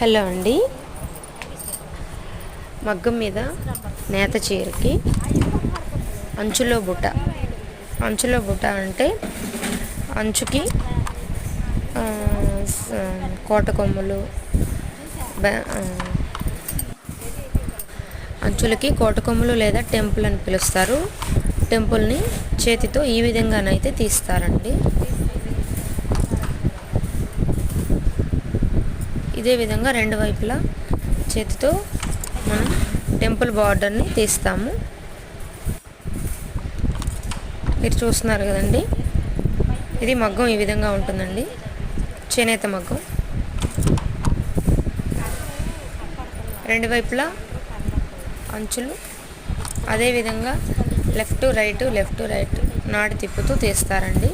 Hello అండి. మగ్గం మీద నేత చీరకి అంచులో బుట్ట అంటే అంచుకి కోట కొమ్ములు, అంచులకి కోట కొమ్ములు లేదా టెంపుల్ అని పిలుస్తారు. టెంపుల్ని చేతితో ఈ విధంగానైతే తీస్తారండి. ఇదే విధంగా రెండు వైపులా చేతితో మనం టెంపుల్ బార్డర్ని తీస్తాము. మీరు చూస్తున్నారు కదండి, ఇది మగ్గం ఈ విధంగా ఉంటుందండి, చేనేత మగ్గం. రెండు వైపులా అంచులు అదేవిధంగా లెఫ్ట్ రైట్ నాడి తిప్పుతూ తీస్తారండి.